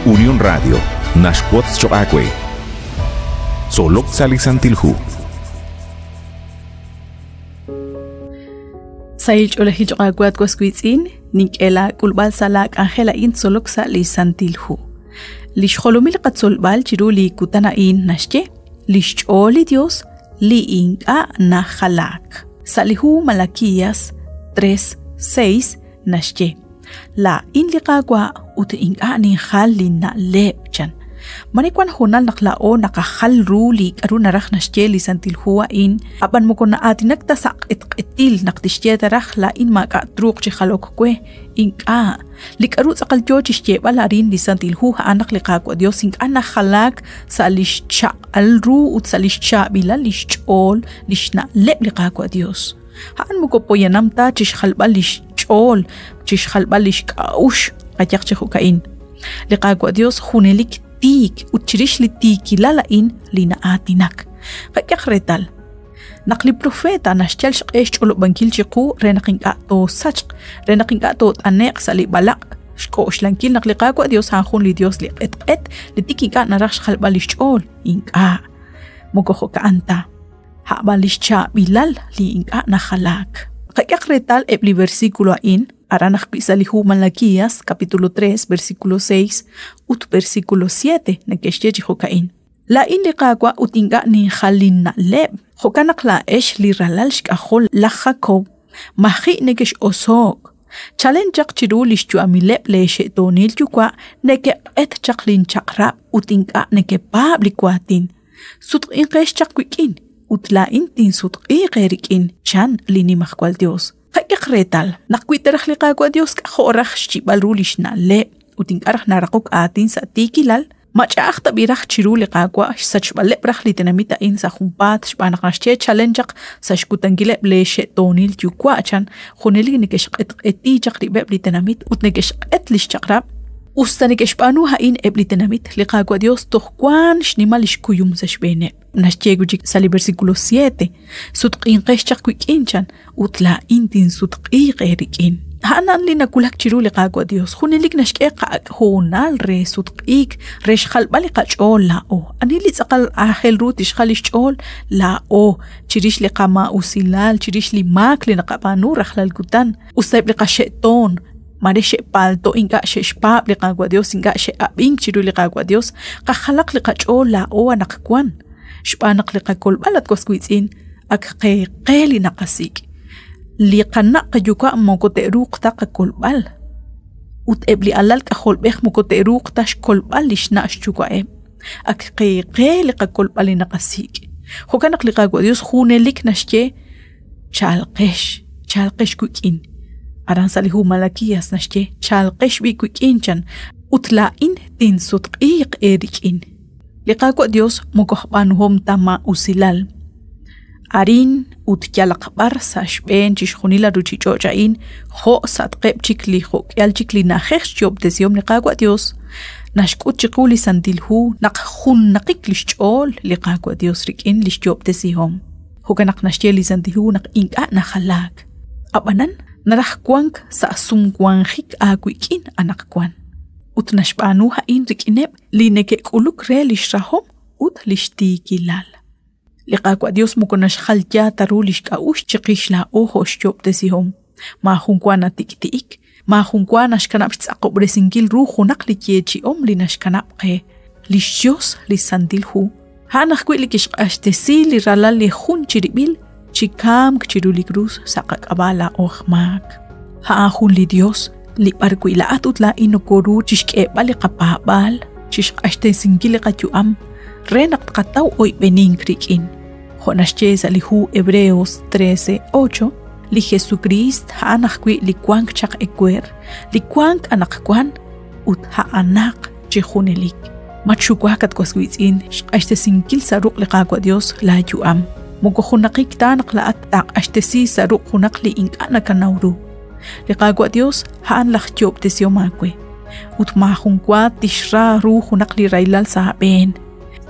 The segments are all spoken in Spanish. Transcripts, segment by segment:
Unión Radio, Nashquatz Choacue, Solok Salisantilhu. Sayich Olehij Aguat Quasquitzin, Nikela Kulbal Salak Angela in Solok Salisantilhu. Lish Holomil Katsolbal Chiruli Kutanain Nashke, Lish Oli Dios, Li Inka Nahalak. Salihu Malaquías 3:6 Nashke. La inliqagwa ut inka ni halin na lepchan. Manikwan honal naklao nakahal li karu narach nashke li santilhua in apan mo ko na atinag tasak etil naktishke tarach la in makatruk chi halok kwe inka li karu sakal jo chishke balarin li santilhua anak liqagwa Dios inka na halak sa lishcha alru ut sa lishcha bila lishchol lishna lep liqagwa Dios. Haan mo ko po yanamta chish halba lishchol chish halba lishkaush kayak chihukain. Liqagwa Dios hunelik tik utchirish li tiki lalain lina atinak. Kayak retal. Nakli profeta nashchal shqesh cholo bankil chiku renaking ato sachq renaking ato anek sali balak shkosh lankil nakliqagwa Dios hanhun li Dios li et li tiki ka naraksh halba lishchol inka mokoho ka anta. Habalischa bilal li inka nahalak. Kayak retal ebli versículo in aranach pisalihu Malaquías capítulo 3 versículo 6 ut versículo 7 nakeshche hokain. La in liqagwa utinga ni khalin na leb. Hokanak la esh li ralal shkahol la Jacob mahi nekesh osok. Challenge chiru lishchu amileb le shetonil chukwa neke et chaklin chakrab utinga neke publikwatin. Sut inqesh chakwikin. Utla intin sutqi qerikin chan lini mahkwal Dios. Kayak retal, nakwiterach liqagwa Dios kahorach shibalrulish na le, utinkarach narakok atin sa tikilal, machach tabirach chiru liqagwa sachbalebrach litinamita in sa humpat, shpanak nashche challengeak sa shkutangile le shetonil yukwa chan, khuneli nikesh etijak ribeb litinamit, utnekesh etlish chakrab, Ustanik espanu hain eblitinamit liqagwa Dios tohkwan shnimalish kuyum sa shbene. Nashchegujik sali versículo 7. Sutqin qeshchak kwikinchan utla intin sutqi qerikin. Hanan lina kulak chiru liqagwa Dios. Khunilik nashkeqa honal re sutqik resh khalbali qachol la o. Anili tsaqal ahel rutish khalish chol la o. Chirish liqama usilal chirish li mak linaqabanu rakhlal gutan. Ustaib liqasheton Mareshe palto inga she shpab liqagwa Dios inga she abing chiru liqagwa Dios qahalaq liqachola o anaqkwan shpanak liqakol balat kosquitzin akqeli naqasik liqanaq yuka mokoteruq taqakol bal ut ebli alal qahol beh mokoteruq tash kol bal lishna shchukae akqeli liqakol bal naqasik hokanaq liqagwa Dios khunelik nashke chalqesh kukin Aran salihu Malaquías nashke chalqesh bi kukinchan utla in tin sutqiq erikin. Liqagwa Dios mokohbanuhom tama usilal. Arin ut kyalaqbar sa shben chishkhunila ruchichochain kho satqeb chikli kho kyal chikli nahex job desiom liqagwa Dios. Nashkut chikuli santilhu naqkhun naqik lishchol liqagwa Dios rikin lishjob desihom. Hokanak nashke li santilhu naq inka nakhalak. Abanan Narahkwank sa sumkwanjik agwikin anakwan. Ut nashpanu hain rikineb lineke kuluk re lishrahom ut lishtikilal. Liqagwa Dios mukonash khalja taru lishkaush chiqish la ojo shjob desihom. Mahunkwana tiktiik. Mahunkwana shkanab tsaqobresingil ruhu naqlikiechi linashkanab qe. Lishjos lisandilhu. Hanakwi likish ashtesi liralal lihun chiribil. Chikam kchiruligrus sakak abala ohmak. Haahun li Dios li parkwi la atut la inokoru chishke bali kapabal chish ashte singile kachuam renak kataw oy benin krikin. Honashche salihu Hebreos 13:8 li Jesucrist haanakwi li kwank chak ekwer li kwank anakwan ut haanak chihunelik. Machukwakat kwaswitzin ashte singil saruk liqagwa Dios la juam. Mokohunakik tanak la at ashtesi saruk hunakli inkana kanawru. Liqagwa Dios haan lakhjob tesyomakwe. Utmahunkwa tishra ru hunakli railal sa ben.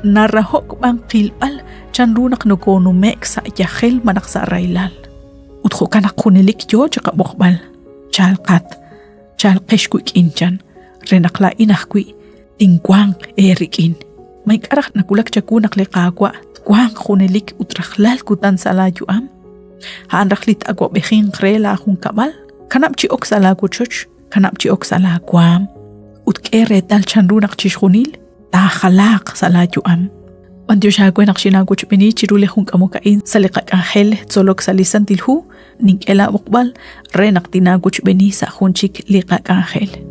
Narahok bang kilbal chan runak nokonu mek sa yahel manak sa railal. Uthokanak hunelik jo chaka bokbal. Chalqesh kwik inchan. Renakla inakwi. tinkwang erikin. May karak nakulak chakunak liqaqwa, kwang khunelik utrahlal kutan sala yuam. Haan rakhlit agwa behin krela hun kabal, kanap chi ok sala kuchoch, kanap chi ok sala kwam. Utkere dal chanrunak chishunil, ta khalaq sala yuam. Wandiyo shagwe nakshinaguch beni chirule hun kamukain salikak angel tzolok salisan tilhu, ning ela ukbal renak tinaguch beni sa hunchik likak angel.